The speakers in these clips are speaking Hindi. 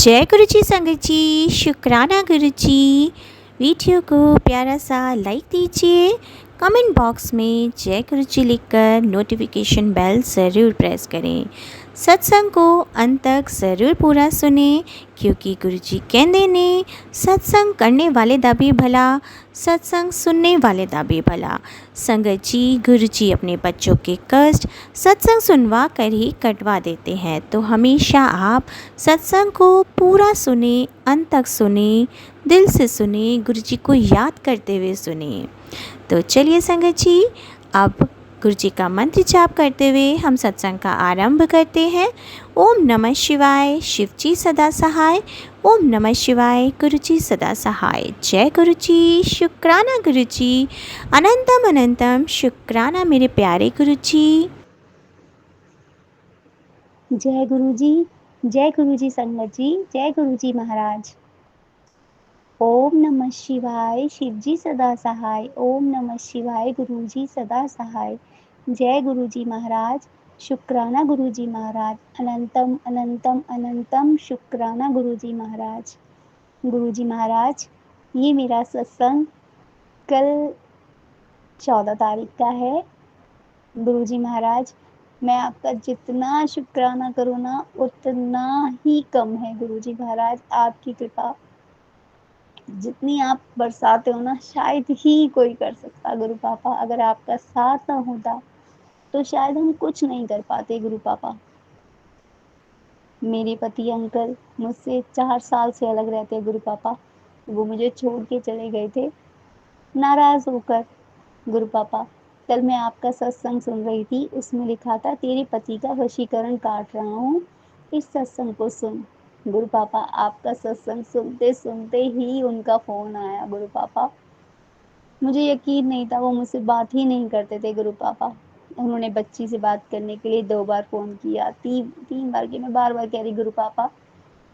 जय गुरु जी संगत जी, शुक्राना गुरु जी। वीडियो को प्यारा सा लाइक दीजिए, कमेंट बॉक्स में जय गुरु जी लिखकर नोटिफिकेशन बेल ज़रूर प्रेस करें। सत्संग को अंत तक ज़रूर पूरा सुने, क्योंकि गुरु जी कहते ने सत्संग करने वाले दा भी भला, सत्संग सुनने वाले दा भी भला। संगत जी, गुरु जी अपने बच्चों के कष्ट सत्संग सुनवा कर ही कटवा देते हैं, तो हमेशा आप सत्संग को पूरा सुने, अंत तक सुने, दिल से सुने, गुरु जी को याद करते हुए सुने। तो चलिए संगत जी, अब गुरु जी का मंत्र जाप करते हुए हम सत्संग का आरंभ करते हैं। ओम नमः शिवाय, शिव जी सदा सहाय। ओम नमः शिवाय, गुरु जी सदा सहाय। जय गुरु जी, शुक्राना गुरु जी, अनंतम अनंतम शुक्राना मेरे प्यारे गुरु जी। जय गुरु जी संगत जी, जय गुरु जी महाराज। ओम नमः शिवाय, शिव जी सदा सहाय। ओम नमः शिवाय, गुरु जी सदा सहाय। जय गुरु जी महाराज, शुक्राना गुरु जी महाराज। अनंतम अनंतम अनंतम शुक्राना गुरु जी महाराज। गुरु जी महाराज, ये मेरा सत्संग कल 14 तारीख का है। गुरु जी महाराज, मैं आपका जितना शुक्राना करूँ ना उतना ही कम है। गुरु जी महाराज, आपकी कृपा जितनी आप बरसाते हो ना, शायद ही कोई कर सकता। गुरु पापा, अगर आपका साथ ना होता तो शायद हम कुछ नहीं कर पाते। गुरु पापा, मेरे पति अंकल मुझसे 4 साल से अलग रहते हैं। गुरु पापा, वो मुझे छोड़ के चले गए थे नाराज होकर। गुरु पापा, कल मैं आपका सत्संग सुन रही थी, उसमें लिखा था तेरे पति का वशीकरण काट रहा हूँ, इस सत्संग को सुन। गुरु पापा, आपका सत्संग सुनते सुनते ही उनका फोन आया। गुरु पापा, मुझे यकीन नहीं था, वो मुझसे बात ही नहीं करते थे। गुरु पापा, उन्होंने बच्ची से बात करने के लिए 2 बार फ़ोन किया, तीन बार की मैं बार-बार कह रही गुरु पापा,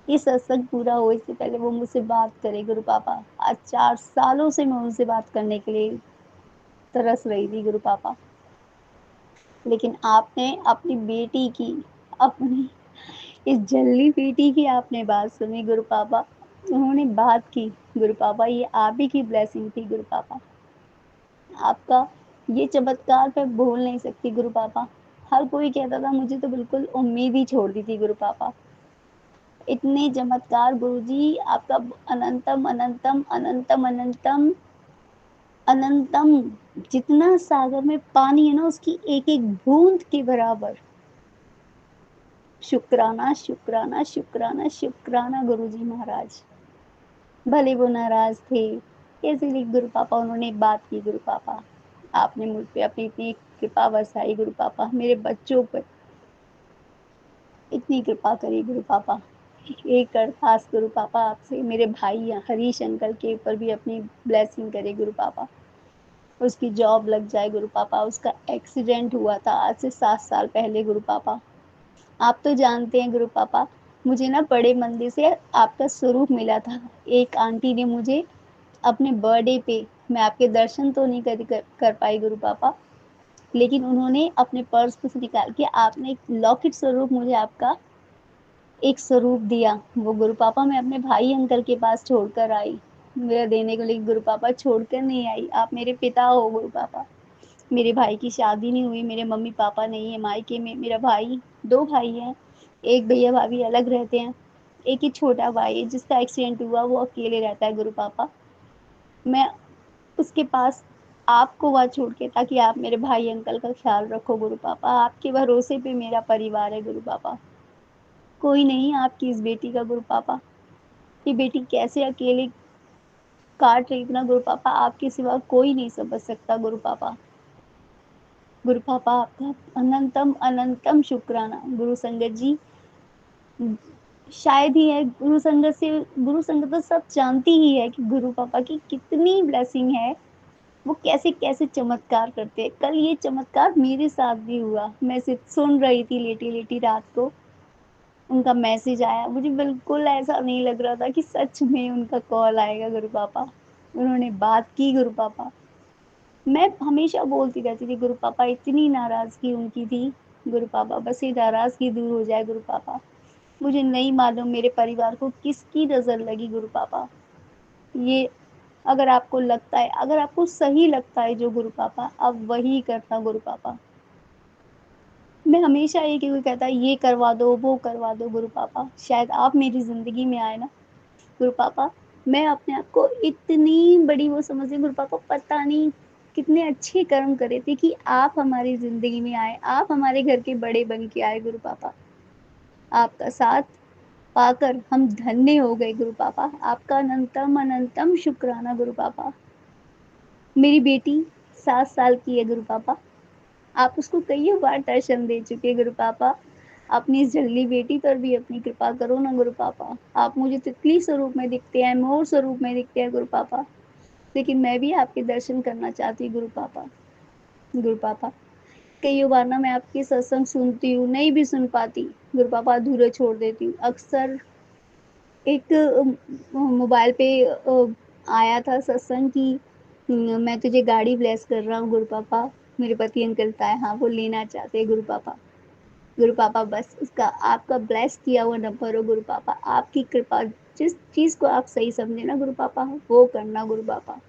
ये सत्संग पूरा हो इससे पहले वो मुझसे बात करे। गुरु पापा, आज 4 सालों से मैं उनसे बात करने के लिए तरस रही थी। गुरु पापा, लेकिन आपने अपनी बेटी की, अपनी इस जल्दी बेटी की आपने बात सुनी। गुरु पापा, उन्होंने बात की। गुरु पापा, ये आप ही की ब्लेसिंग थी। गुरु पापा, आपका ये चमत्कार मैं भूल नहीं सकती। गुरु पापा, हर कोई कहता था, मुझे तो बिल्कुल उम्मीद ही छोड़ दी थी। गुरु पापा, इतने चमत्कार गुरुजी, आपका अनंतम अनंतम अनंतम अनंतम अनंतम, जितना सागर में पानी है ना, उसकी एक एक बूंद के बराबर शुक्राना शुक्राना शुक्राना शुक्राना। गुरुजी महाराज, भले वो नाराज थे, कैसे भी गुरु पापा उन्होंने बात की। गुरु पापा, आपने मुझ पे अपनी इतनी कृपा बरसाई। गुरु पापा, मेरे बच्चों पर इतनी कृपा करी। गुरु पापा, एक अरदास गुरु पापा आपसे, मेरे भाई हरीश अंकल के ऊपर भी अपनी ब्लेसिंग करे। गुरु पापा, उसकी जॉब लग जाए। गुरु पापा, उसका एक्सीडेंट हुआ था आज से 7 साल पहले। गुरु पापा, आप तो जानते हैं गुरु पापा, मुझे ना बड़े मंदिर से आपका स्वरूप मिला था। एक आंटी ने मुझे अपने बर्थडे पे, मैं आपके दर्शन तो नहीं कर पाई गुरु पापा, लेकिन उन्होंने अपने पर्स से निकाल के आपने एक लॉकेट स्वरूप मुझे आपका एक स्वरूप दिया। वो गुरु पापा मैं अपने भाई अंकल के पास छोड़कर आई, मेरा देने को, लेकिन गुरु पापा छोड़कर नहीं आई। आप मेरे पिता हो गुरु पापा। मेरे भाई की शादी नहीं हुई, मेरे मम्मी पापा नहीं है मायके में। मेरा भाई, 2 भाई हैं, एक भैया भाभी अलग रहते हैं, एक ही छोटा भाई है जिसका एक्सीडेंट हुआ, वो अकेले रहता है। गुरु पापा, मैं उसके पास आपको वहाँ छोड़ के, ताकि आप मेरे भाई अंकल का ख्याल रखो। गुरु पापा, आपके भरोसे पे मेरा परिवार है। गुरु पापा, कोई नहीं आपकी इस बेटी का। गुरु पापा, ये बेटी कैसे अकेले काट रही इतना। गुरु पापा, आपके सिवा कोई नहीं समझ सकता। गुरु पापा, गुरु पापा आपका अनंतम अनंतम शुक्राना। गुरु संगत जी, शायद ही है गुरु संगत से, गुरु संगत तो सब जानती ही है कि गुरु पापा की कितनी ब्लेसिंग है, वो कैसे कैसे चमत्कार करते हैं। कल ये चमत्कार मेरे साथ भी हुआ। मैं सिर्फ सुन रही थी लेटी लेटी, रात को उनका मैसेज आया। मुझे बिल्कुल ऐसा नहीं लग रहा था कि सच में उनका कॉल आएगा। गुरु पापा, उन्होंने बात की। गुरु पापा, मैं हमेशा बोलती रहती थी गुरु पापा, इतनी नाराजगी उनकी थी। गुरु पापा, बस ये नाराजगी दूर हो जाए। गुरु पापा, मुझे नहीं मालूम मेरे परिवार को किसकी नज़र लगी गुरु पापा। ये अगर आपको लगता है, अगर आपको सही लगता है जो गुरु पापा, आप वही करना गुरु पापा। मैं हमेशा एक ही कोई कहता है ये करवा दो, वो करवा दो गुरु पापा, शायद आप मेरी ज़िंदगी में आए ना गुरु पापा, मैं अपने आप को इतनी बड़ी वो समझती हूँ गुरु पापा, पता नहीं कितने अच्छे कर्म करे थे कि आप हमारी ज़िंदगी में आए, आप हमारे घर के बड़े बन के आए गुरु पापा। आपका साथ पाकर हम धन्य हो गए गुरु पापा, आपका अनंतम अनंतम शुक्राना गुरु पापा। मेरी बेटी 7 साल की है गुरु पापा, आप उसको कइयों बार दर्शन दे चुके गुरु पापा। अपनी इस जल्दी बेटी पर भी अपनी कृपा करो ना गुरु पापा। आप मुझे तितली स्वरूप में दिखते हैं, मोर स्वरूप में दिखते हैं गुरु पापा, लेकिन मैं भी आपके दर्शन करना चाहती हूँ गुरु पापा। गुरु पापा, कइयों बार ना मैं आपके सत्संग सुनती हूँ, नहीं भी सुन पाती गुरु पापा, अधूरे छोड़ देती हूँ। अक्सर एक मोबाइल पे आया था सत्संग कि मैं तुझे गाड़ी ब्लेस कर रहा हूँ गुरु पापा, मेरे पति अंकल था, हाँ वो लेना चाहते हैं गुरु पापा। गुरु पापा बस उसका आपका ब्लेस किया हुआ नंबर हो गुरु पापा, आपकी कृपा, जिस चीज़ को आप सही समझे ना गुरु पापा, वो करना गुरु पापा।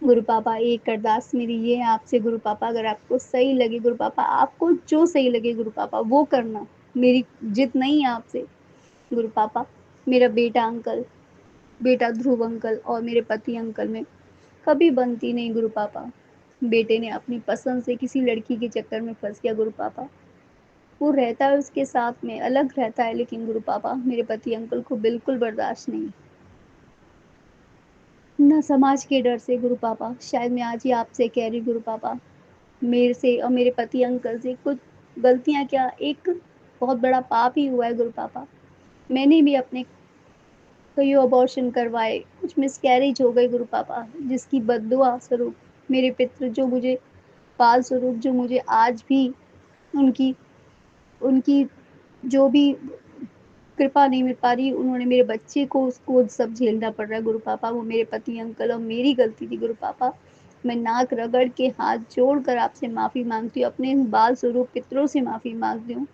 गुरु पापा एक अरदास मेरी ये है आपसे गुरु पापा, अगर आपको सही लगे गुरु पापा, आपको जो सही लगे गुरु पापा वो करना, मेरी जिद नहीं है आपसे गुरु पापा। मेरा बेटा अंकल, बेटा ध्रुव अंकल और मेरे पति अंकल में कभी बनती नहीं गुरु पापा। बेटे ने अपनी पसंद से किसी लड़की के चक्कर में फंस गया गुरु पापा, वो रहता है उसके साथ में, अलग रहता है, लेकिन गुरु पापा मेरे पति अंकल को बिल्कुल बर्दाश्त नहीं, ना समाज के डर से गुरु पापा। शायद मैं आज ही आपसे कह रही गुरु पापा, मेरे से और मेरे पति अंकल से कुछ गलतियां क्या, एक बहुत बड़ा पाप ही हुआ है गुरु पापा। मैंने भी अपने कई अबॉर्शन करवाए, कुछ मिसकैरेज हो गए गुरु पापा, जिसकी बद्दुआ स्वरूप मेरे पितृ जो मुझे पाल स्वरूप, जो मुझे आज भी उनकी उनकी जो भी कृपा नहीं मिल पा रही, उन्होंने मेरे बच्चे को उसको सब झेलना पड़ रहा है गुरु पापा। वो मेरे पति अंकल और मेरी गलती थी गुरु पापा। मैं नाक रगड़ के हाथ जोड़ कर आपसे माफ़ी मांगती हूँ, अपने बाल स्वरूप पितरों से माफ़ी मांगती हूँ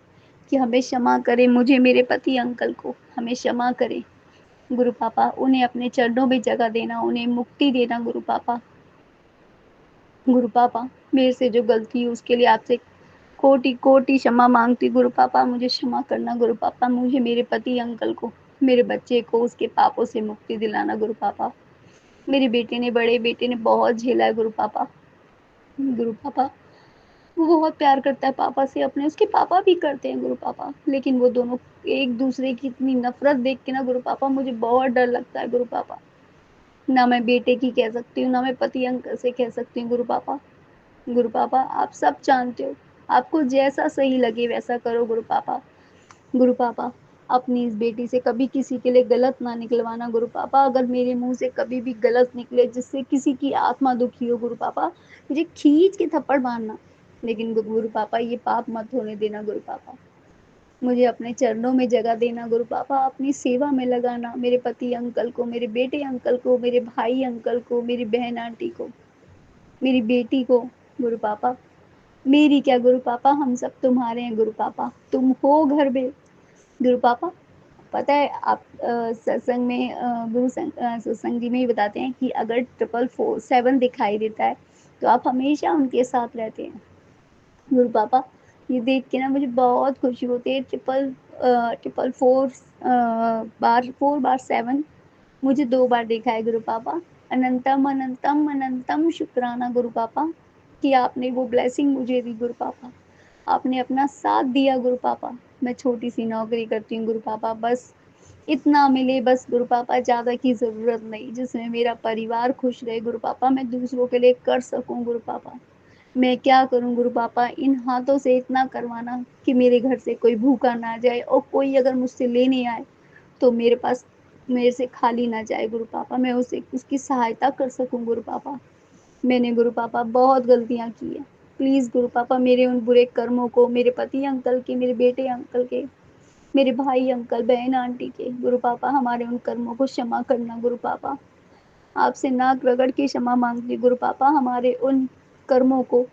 कि हमें क्षमा करें, मुझे, मेरे पति अंकल को हमें क्षमा करें गुरु पापा। उन्हें अपने चरणों में जगह देना, उन्हें मुक्ति देना गुरु पापा। गुरु पापा, मेरे से जो गलती हुई उसके लिए आपसे कोटि कोटि क्षमा मांगती गुरु पापा, मुझे क्षमा करना गुरु पापा। मुझे, मेरे पति अंकल को, मेरे बच्चे को उसके पापों से मुक्ति दिलाना गुरु पापा। मेरे बेटे ने, बड़े बेटे ने बहुत झेला है गुरु पापा। गुरु पापा, वो बहुत प्यार करता है पापा से अपने, उसके पापा भी करते हैं गुरु पापा, लेकिन वो दोनों एक दूसरे की इतनी नफरत देख के ना गुरु पापा मुझे बहुत डर लगता है गुरु पापा। ना मैं बेटे की कह सकती हूँ, ना मैं पति अंकल से कह सकती हूँ गुरु पापा। गुरु पापा, आप सब जानते हो, आपको जैसा सही लगे वैसा करो गुरु पापा। गुरु पापा, अपनी इस बेटी से कभी किसी के लिए गलत ना निकलवाना गुरु पापा। अगर मेरे मुंह से कभी भी गलत निकले जिससे किसी की आत्मा दुखी हो गुरु पापा, मुझे खींच के थप्पड़ मारना, लेकिन गुरु पापा ये पाप मत होने देना गुरु पापा। मुझे अपने चरणों में जगह देना गुरु पापा, अपनी सेवा में लगाना, मेरे पति अंकल को, मेरे बेटे अंकल को, मेरे भाई अंकल को, मेरी बहन आंटी को, मेरी बेटी को गुरु पापा। मेरी क्या गुरु पापा, हम सब तुम्हारे हैं गुरु पापा, तुम हो घर में गुरु पापा। पता है आप सत्संग में सत्संग जी में ही बताते हैं कि अगर 447 दिखाई देता है तो आप हमेशा उनके साथ रहते हैं गुरु पापा। ये देख के ना मुझे बहुत खुशी होती है। 447 मुझे 2 बार देखा है गुरु पापा। अनंतम अनंतम अनंतम शुक्राना गुरु पापा कि आपने वो ब्लेसिंग मुझे दी गुरु पापा, आपने अपना साथ दिया गुरु पापा। मैं छोटी सी नौकरी करती हूँ गुरु पापा, बस इतना मिले बस गुरु पापा, ज़्यादा की ज़रूरत नहीं, जिसमें मेरा परिवार खुश रहे गुरु पापा, मैं दूसरों के लिए कर सकूँ गुरु पापा। मैं क्या करूँ गुरु पापा, इन हाथों से इतना करवाना कि मेरे घर से कोई भूखा ना जाए, और कोई अगर मुझसे लेने आए तो मेरे पास, मेरे से खाली ना जाए गुरु पापा, मैं उसे उसकी सहायता कर सकूँ गुरु पापा। मैंने गुरु पापा बहुत गलतियाँ की है, प्लीज़ गुरु पापा मेरे उन बुरे कर्मों को, मेरे पति अंकल के, मेरे बेटे अंकल के, मेरे भाई अंकल, बहन आंटी के, गुरु पापा हमारे उन कर्मों को क्षमा करना गुरु पापा। आपसे नाक रगड़ के क्षमा मांगती गुरु पापा, हमारे उन कर्मों को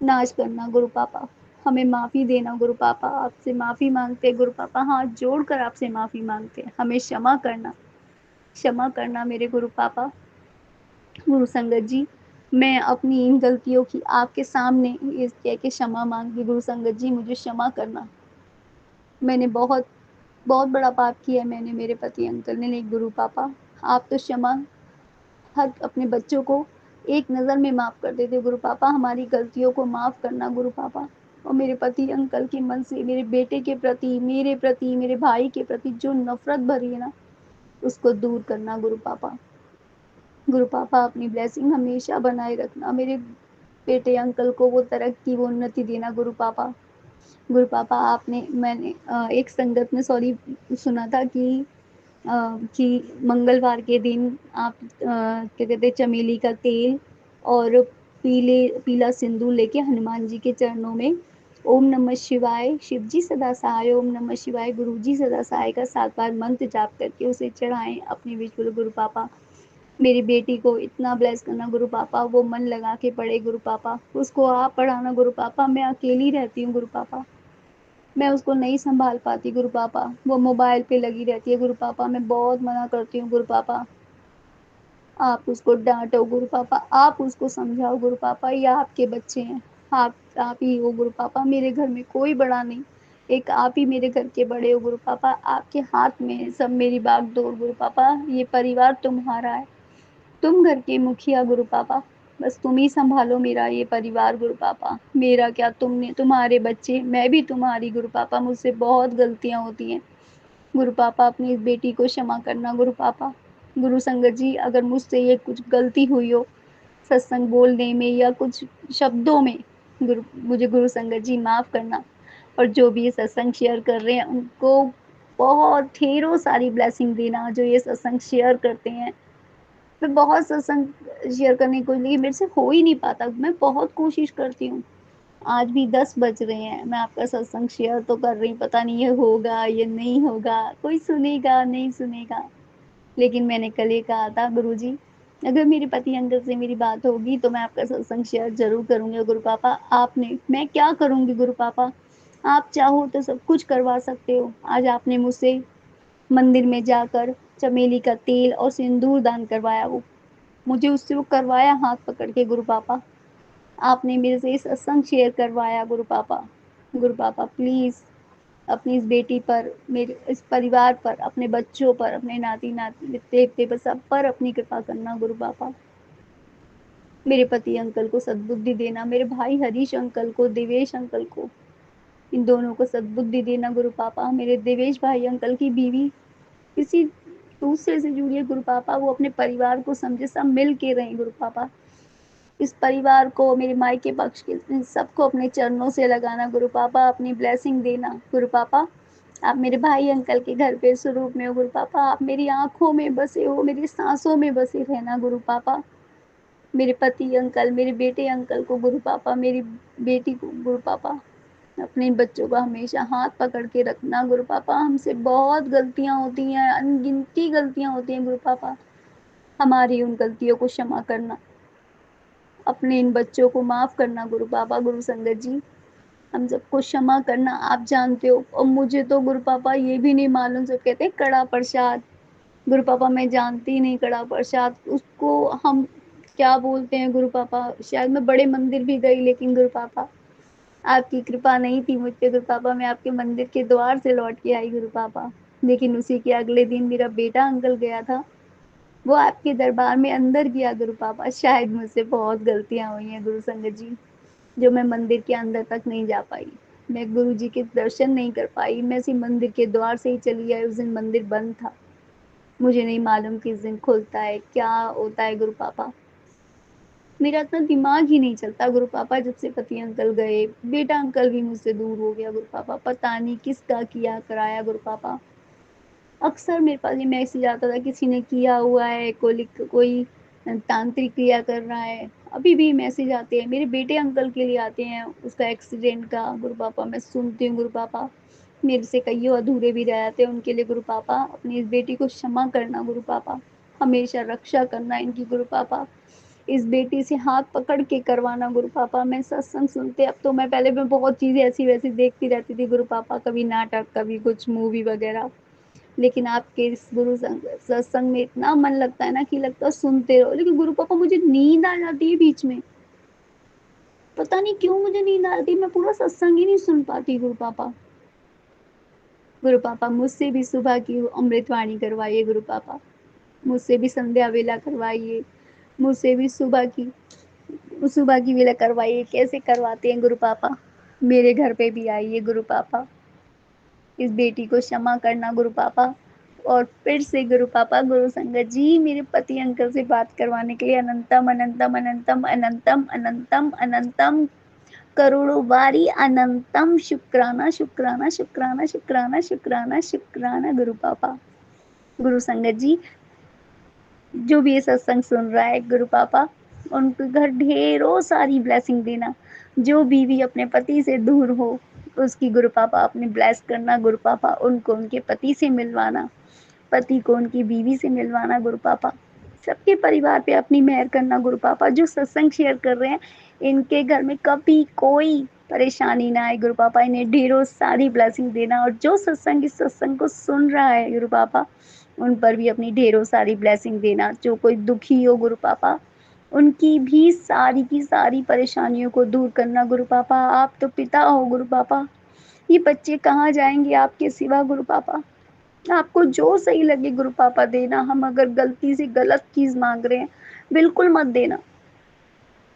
नाश करना गुरु पापा। हमें माफ़ी देना गुरु पापा, आपसे माफ़ी माँगते हैं गुरु पापा, हाथ जोड़कर आपसे माफ़ी माँगते हैं, हमें क्षमा करना मेरे गुरु पापा। गुरु संगत जी, मैं अपनी इन गलतियों की आपके सामने ये कह के क्षमा माँगती गुरु संगत जी, मुझे क्षमा करना। मैंने बहुत बहुत बड़ा पाप किया है मैंने, मेरे पति अंकल ने, नहीं गुरु पापा, आप तो क्षमा हर अपने बच्चों को एक नज़र में माफ़ कर देते गुरु पापा, हमारी गलतियों को माफ़ करना गुरु पापा। और मेरे पति अंकल के मन से मेरे बेटे के प्रति, मेरे भाई के प्रति जो नफ़रत भरी है ना, उसको दूर करना गुरु पापा। गुरु पापा अपनी ब्लेसिंग हमेशा बनाए रखना, मेरे बेटे अंकल को वो तरक्की, वो उन्नति देना गुरु पापा। गुरु पापा आपने मैंने एक संगत में सुना था कि मंगलवार के दिन आप क्या कहते हैं, चमेली का तेल और पीला सिंदूर लेके हनुमान जी के चरणों में ओम नमः शिवाय, शिव जी सदा सहाय, ओम नमः शिवाय, गुरु जी सदा सहाय का 7 बार मंत्र जाप करके उसे चढ़ाएं अपने विश्व गुरु पापा। मेरी बेटी को इतना ब्लेस करना गुरु पापा, वो मन लगा के पढ़े गुरु पापा, उसको आप पढ़ाना गुरु पापा। मैं अकेली रहती हूँ गुरु पापा, मैं उसको नहीं संभाल पाती गुरु पापा, वो मोबाइल पे लगी रहती है गुरु पापा, मैं बहुत मना करती हूँ गुरु पापा। आप उसको डांटो गुरु पापा, आप उसको समझाओ गुरु पापा, ये आपके बच्चे हैं, आप ही हो गुरु पापा, मेरे घर में कोई बड़ा नहीं, एक आप ही मेरे घर के बड़े हो गुरु पापा, आपके हाथ में है सब मेरी बागडोर गुरु पापा, ये परिवार तुम्हारा है, तुम घर के मुखिया गुरु पापा, बस तुम ही संभालो मेरा ये परिवार गुरु पापा। मेरा क्या, तुमने तुम्हारे बच्चे, मैं भी तुम्हारी गुरु पापा, मुझसे बहुत गलतियां होती हैं गुरु पापा, अपनी इस बेटी को क्षमा करना गुरु पापा। गुरु संगत जी, अगर मुझसे ये कुछ गलती हुई हो सत्संग बोलने में या कुछ शब्दों में, मुझे गुरु संगत जी माफ़ करना। और जो भी ये सत्संग शेयर कर रहे हैं उनको बहुत ढेरों सारी ब्लेसिंग देना, जो ये सत्संग शेयर करते हैं। मैं बहुत सत्संग शेयर करने को, लेकिन मेरे से हो ही नहीं पाता, मैं बहुत कोशिश करती हूँ। आज भी 10 बज रहे हैं, मैं आपका सत्संग शेयर तो कर रही हूँ, पता नहीं ये होगा, ये नहीं होगा, कोई सुनेगा, नहीं सुनेगा। लेकिन मैंने कल ये कहा था गुरुजी, अगर मेरे पति अंकल से मेरी बात होगी तो मैं आपका सत्संग शेयर ज़रूर करूँगी गुरु पापा। आपने, मैं क्या करूँगी गुरु पापा? आप चाहो तो सब कुछ करवा सकते हो। आज आपने मुझसे मंदिर में जाकर चमेली का तेल और सिंदूर दान करवाया, वो मुझे उससे वो करवाया हाथ पकड़ के गुरु पापा। आपने मेरे से सत्संग शेयर करवाया गुरु पापा। गुरु पापा प्लीज़ अपनी इस बेटी पर, मेरे इस परिवार पर, अपने बच्चों पर, अपने नाती नाती देखते पर, सब पर अपनी कृपा करना गुरु पापा। मेरे पति अंकल को सद्बुद्धि देना, मेरे भाई हरीश अंकल को, देवेश अंकल को, इन दोनों को सद्बुद्धि देना गुरु पापा। मेरे देवेश भाई अंकल की बीवी किसी दूसरे से जुड़ी है गुरु पापा, वो अपने परिवार को समझे, सब मिल के रहें गुरु पापा। इस परिवार को, मेरे मायके पक्ष के सबको अपने चरणों से लगाना गुरु पापा, अपनी ब्लेसिंग देना गुरु पापा। आप मेरे भाई अंकल के घर पे स्वरूप में हो गुरु पापा, आप मेरी आंखों में बसे हो, मेरी सांसों में बसे रहना गुरु पापा। मेरे पति अंकल, मेरे बेटे अंकल को गुरु पापा, मेरी बेटी को गुरु पापा, अपने बच्चों को हमेशा हाथ पकड़ के रखना गुरु पापा। हमसे बहुत गलतियां होती हैं, अनगिनती गलतियां होती हैं गुरु पापा, हमारी उन गलतियों को क्षमा करना, अपने इन बच्चों को माफ़ करना गुरु पापा। गुरु संगत जी, हम सबको क्षमा करना, आप जानते हो। और मुझे तो गुरु पापा ये भी नहीं मालूम, सब कहते हैं कड़ा प्रसाद, गुरु पापा मैं जानती नहीं कड़ा प्रसाद उसको हम क्या बोलते हैं गुरु पापा। शायद मैं बड़े मंदिर भी गई, लेकिन गुरु पापा आपकी कृपा नहीं थी मुझ पे गुरु पापा, मैं आपके मंदिर के द्वार से लौट के आई गुरु पापा। लेकिन उसी के अगले दिन मेरा बेटा अंकल गया था, वो आपके दरबार में अंदर गया गुरु पापा। शायद मुझसे बहुत गलतियां हुई हैं गुरु संगत जी, जो मैं मंदिर के अंदर तक नहीं जा पाई, मैं गुरु जी के दर्शन नहीं कर पाई, मैं सिर्फ मंदिर के द्वार से ही चली आई। उस दिन मंदिर बंद था, मुझे नहीं मालूम किस दिन खुलता है, क्या होता है गुरु पापा। मेरा इतना दिमाग ही नहीं चलता गुरु पापा, जब से पति अंकल गए, बेटा अंकल भी मुझसे दूर हो गया गुरु पापा, पता नहीं किसका किया कराया गुरु पापा। अक्सर मेरे पास ये मैसेज आता था, किसी ने किया हुआ है, कोई तांत्रिक क्रिया कर रहा है। अभी भी मैसेज आते हैं, मेरे बेटे अंकल के लिए आते हैं, उसका एक्सीडेंट का गुरु पापा मैं सुनती हूँ गुरु पापा। मेरे से कईयों अधूरे भी रह जाते हैं उनके लिए गुरु पापा। अपनी इस बेटी को क्षमा करना गुरु पापा, हमेशा रक्षा करना इनकी गुरु पापा। इस बेटी से हाथ पकड़ के करवाना गुरु पापा। मैं सत्संग सुनते, अब तो मैं पहले मैं बहुत चीज़ें ऐसी-वैसी देखती रहती थी गुरु पापा, कभी नाटक, कभी कुछ मूवी वगैरह। लेकिन आपके इस सत्संग में इतना मन लगता है ना कि लगता है सुनते रहो। लेकिन गुरु पापा मुझे नींद आ जाती है बीच में। पता नहीं क्यों मुझे नींद आ जाती है, मैं पूरा सत्संग ही नहीं सुन पाती गुरु पापा। गुरु पापा मुझसे भी सुबह की अमृतवाणी करवाइए गुरु पापा। मुझसे भी संध्या वेला करवाइए, मुझसे भी सुबह की वेला करवाइए। कैसे करवाते हैं गुरु पापा? मेरे घर पे भी आइए गुरु पापा। इस बेटी को क्षमा करना गुरु पापा। और फिर से गुरु पापा, गुरु संगत जी मेरे पति अंकल से बात करवाने के लिए अनंतम अनंतम अनंतम अनंतम अनंतम अनंतम करोड़ों बारी अनंतम शुक्राना शुक्राना शुक्राना शुक्राना शुक्राना शुक्राना गुरु पापा। गुरु संगत जी जो भी ये सत्संग सुन रहा है गुरु पापा, उनके घर ढेरों सारी ब्लेसिंग देना। जो बीवी अपने पति से दूर हो उसकी गुरु पापा अपने ब्लेस करना गुरु पापा। उनको उनके पति से मिलवाना, पति को उनकी बीवी से मिलवाना गुरु पापा। सबके परिवार पे अपनी मेहर करना गुरु पापा। जो सत्संग शेयर कर रहे हैं इनके घर में कभी कोई परेशानी ना आए गुरु पापा। इन्हें ढेरों सारी ब्लेसिंग देना। और जो सत्संग इस सत्संग को सुन रहा है गुरु पापा, उन पर भी अपनी ढेरों सारी ब्लेसिंग देना। जो कोई दुखी हो गुरु पापा, उनकी भी सारी की सारी परेशानियों को दूर करना गुरु पापा। आप तो पिता हो गुरु पापा, ये बच्चे कहाँ जाएंगे आपके सिवा गुरु पापा। आपको जो सही लगे गुरु पापा देना। हम अगर गलती से गलत चीज मांग रहे हैं बिल्कुल मत देना,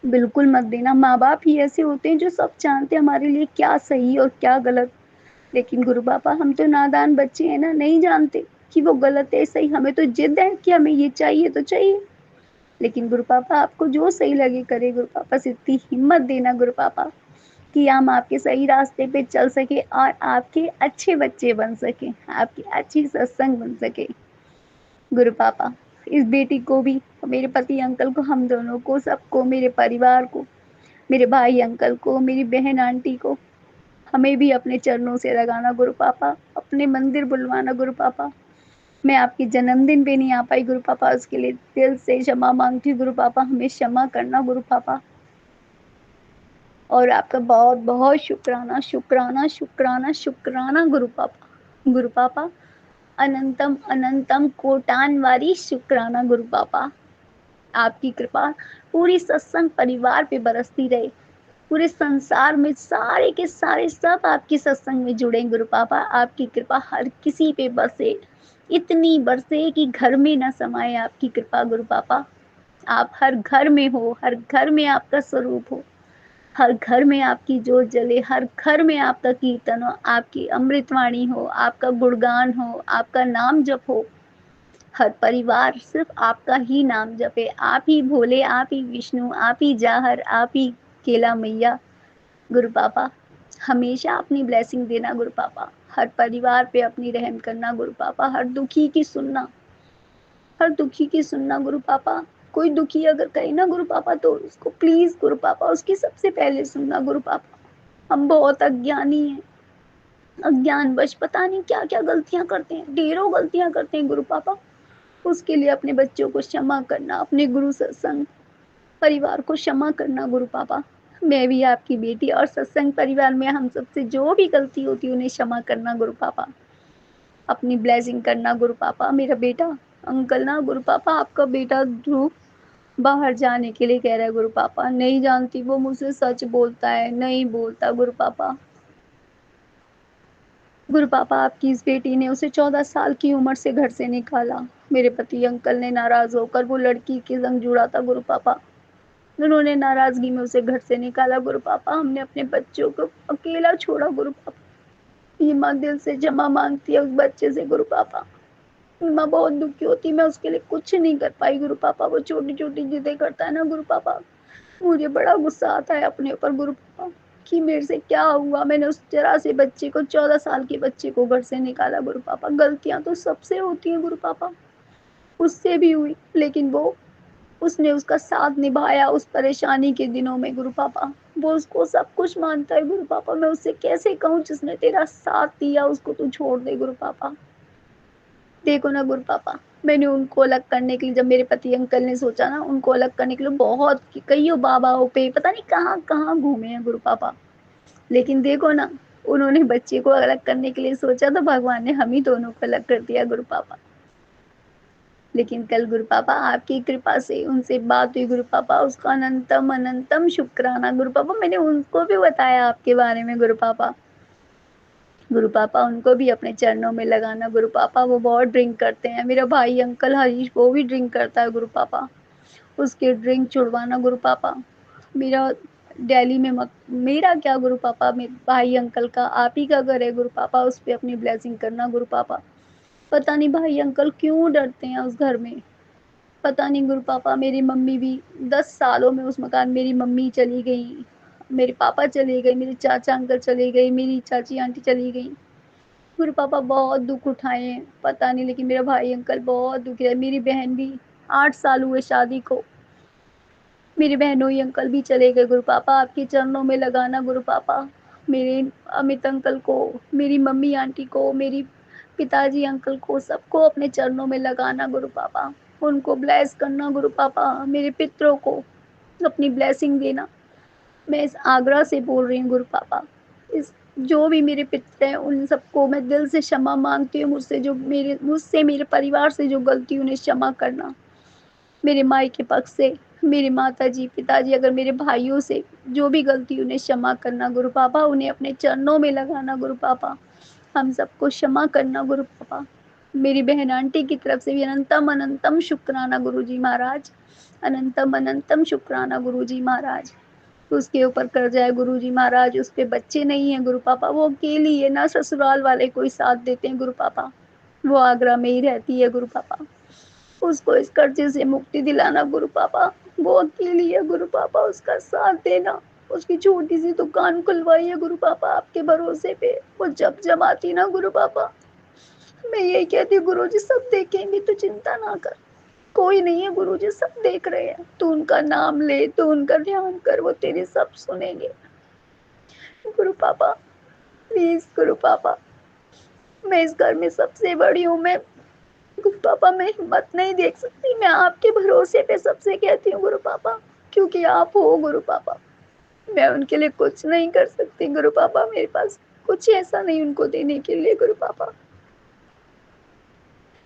बिल्कुल मत देना। माँ बाप ही ऐसे होते हैं जो सब जानते हैं हमारे लिए क्या सही और क्या गलत। लेकिन गुरु पापा हम तो नादान बच्चे हैं ना, नहीं जानते कि वो गलत है सही। हमें तो जिद है कि हमें ये चाहिए तो चाहिए। लेकिन गुरु पापा आपको जो सही लगे करे गुरु पापा। इतनी हिम्मत देना गुरु पापा कि हम आपके सही रास्ते पे चल सके और आपके अच्छे बच्चे बन सके, आपकी अच्छी सत्संग बन सके गुरु पापा। इस बेटी को भी, मेरे पति अंकल को, हम दोनों को, सबको, मेरे परिवार को, मेरे भाई अंकल को, मेरी बहन आंटी को, हमें भी अपने चरणों से लगाना गुरु पापा। अपने मंदिर बुलवाना गुरु पापा। मैं आपके जन्मदिन पे नहीं आ पाई गुरु पापा, उसके लिए दिल से क्षमा मांगती हूँ गुरु पापा। हमें क्षमा करना गुरु पापा। और आपका बहुत बहुत शुक्राना शुक्राना शुक्राना शुक्राना गुरु पापा। गुरु पापा अनंतम अनंतम कोटान वारी शुक्राना गुरु पापा। आपकी कृपा पूरी सत्संग परिवार पे बरसती रहे। पूरे संसार में सारे के सारे सब आपके सत्संग में जुड़े गुरु पापा। आपकी कृपा हर किसी पे बसे, इतनी बरसे कि घर में न समाए आपकी कृपा गुरु पापा। आप हर घर में हो, हर घर में आपका स्वरूप हो, हर घर में आपकी जोत जले, हर घर में आपका कीर्तन हो, आपकी अमृतवाणी हो, आपका गुणगान हो, आपका नाम जप हो। हर परिवार सिर्फ आपका ही नाम जपे। आप ही भोले, आप ही विष्णु, आप ही जाहर, आप ही केला मैया गुरु पापा। हमेशा अपनी ब्लेसिंग देना गुरु पापा। हर परिवार पे अपनी रहम करना गुरु पापा। हर दुखी की सुनना, हर दुखी की सुनना गुरु पापा। कोई दुखी अगर कहे ना गुरु पापा तो उसको प्लीज गुरु पापा उसकी सबसे पहले सुनना गुरु पापा। हम बहुत अज्ञानी हैं, अज्ञानवश पता नहीं क्या क्या गलतियां करते हैं, ढेरों गलतियां करते हैं गुरु पापा। उसके लिए अपने बच्चों को क्षमा करना, अपने गुरु सत्संग परिवार को क्षमा करना गुरु पापा। मैं भी आपकी बेटी और सत्संग परिवार में हम सबसे जो भी गलती होती है उन्हें क्षमा करना गुरु पापा। अपनी ब्लेसिंग करना गुरु पापा। मेरा बेटा अंकल ना गुरु पापा, आपका बेटा ध्रुव बाहर जाने के लिए कह रहा है गुरु पापा। नहीं जानती वो मुझसे सच बोलता है नहीं बोलता गुरु पापा। गुरु पापा आपकी इस बेटी ने उसे 14 साल की उम्र से घर से निकाला। मेरे पति अंकल ने नाराज होकर वो लड़की के संग जुड़ा था गुरु पापा। उन्होंने नाराजगी में उसे घर से निकाला गुरु पापा। हमने अपने बच्चों को अकेला छोड़ा गुरु पापा। ये माँ दिल से क्षमा मांगती है उस बच्चे से गुरु पापा। माँ बहुत दुखी होती, मैं उसके लिए कुछ नहीं कर पाई गुरु पापा। वो छोटी छोटी जिद्दें करता है ना गुरु पापा, मुझे बड़ा गुस्सा आता है अपने ऊपर गुरु पापा कि मेरे से क्या हुआ। मैंने उस जरा से बच्चे को, 14 साल के बच्चे को घर से निकाला गुरु पापा। गलतियां तो सबसे होती हैं गुरु पापा, उससे भी हुई, लेकिन उसने उसका साथ निभाया उस परेशानी के दिनों में गुरु पापा। वो उसको सब कुछ मानता है गुरु पापा। मैं उससे कैसे कहूँ जिसने तेरा साथ दिया उसको तू छोड़ दे गुरु पापा। देखो ना गुरु पापा, मैंने उनको अलग करने के लिए, जब मेरे पति अंकल ने सोचा ना उनको अलग करने के लिए, बहुत कईयों बाबाओं पे पता नहीं कहाँ-कहाँ घूमे हैं गुरु पापा। लेकिन देखो ना, उन्होंने बच्चे को अलग करने के लिए सोचा तो भगवान ने हम ही दोनों को अलग कर दिया गुरु पापा। लेकिन कल गुरु पापा आपकी कृपा से उनसे बात हुई गुरु पापा, उसका अनंतम अनंतम शुक्राना गुरु पापा। मैंने उनको भी बताया आपके बारे में गुरु पापा। गुरु पापा उनको भी अपने चरणों में लगाना गुरु पापा, वो बहुत ड्रिंक करते हैं। मेरा भाई अंकल हरीश वो भी ड्रिंक करता है गुरु पापा, उसके ड्रिंक छुड़वाना गुरु पापा। मेरा दिल्ली में मेरा क्या गुरु पापा, मेरे भाई अंकल का आप ही का घर है गुरु पापा, उस पर अपनी ब्लेसिंग करना गुरु पापा। पता नहीं भाई अंकल क्यों डरते हैं उस घर में, पता नहीं गुरु पापा। मेरी मम्मी भी 10 सालों में उस मकान, मेरी मम्मी चली गई, मेरे पापा चले गए, मेरे चाचा अंकल चले गए, मेरी चाची आंटी चली गई गुरु पापा। बहुत दुख उठाए हैं पता नहीं, लेकिन मेरा भाई अंकल बहुत दुखी है। मेरी बहन भी 8 साल हुए शादी को, मेरे बहनोई अंकल भी चले गए गुरु पापा। आपके चरणों में लगाना गुरु पापा, मेरे अमित अंकल को, मेरी मम्मी आंटी को, मेरी पिताजी अंकल को, सबको अपने चरणों में लगाना गुरु पापा। उनको ब्लेस करना गुरु पापा, मेरे पितरों को अपनी ब्लेसिंग देना। मैं इस आगरा से बोल रही हूँ गुरु पापा। इस जो भी मेरे पितर हैं उन सबको मैं दिल से क्षमा मांगती हूँ। मुझसे मेरे परिवार से जो गलती उन्हें क्षमा करना। मेरे मायके पक्ष से मेरे माताजी पिताजी, अगर मेरे भाइयों से जो भी गलती उन्हें क्षमा करना गुरु पापा, उन्हें अपने चरणों में लगाना गुरु पापा। हम सबको क्षमा करना गुरु पापा। मेरी बहन आंटी की तरफ से भी अनंतम अनंतम शुक्राना गुरु जी महाराज, अनंतम अनंतम शुक्राना गुरु जी महाराज। उसके ऊपर कर्जा है गुरु जी महाराज, उस पे बच्चे नहीं है गुरु पापा, वो अकेली है ना, ससुराल वाले कोई साथ देते हैं गुरु पापा, वो आगरा में ही रहती है गुरु पापा। उसको इस कर्जे से मुक्ति दिलाना गुरु पापा, वो अकेली है गुरु पापा, उसका साथ देना। उसकी छोटी सी दुकान खुलवाई है गुरु पापा आपके भरोसे पे, वो जब जब आती ना गुरु पापा, मैं यही कहती हूँ गुरु जी सब देखेंगे तो चिंता ना कर, कोई नहीं है गुरु जी, सब देख रहे हैं, तू उनका नाम ले, तू उनका ध्यान कर, वो तेरे सब सुनेंगे गुरु पापा। प्लीज गुरु पापा, मैं इस घर में सबसे बड़ी हूँ, मैं गुरु पापा मैं हिम्मत नहीं देख सकती, मैं आपके भरोसे पे सबसे कहती हूँ गुरु पापा, क्योंकि आप हो गुरु पापा। मैं उनके लिए कुछ नहीं कर सकती गुरु पापा, मेरे पास कुछ ऐसा नहीं उनको देने के लिए गुरु पापा।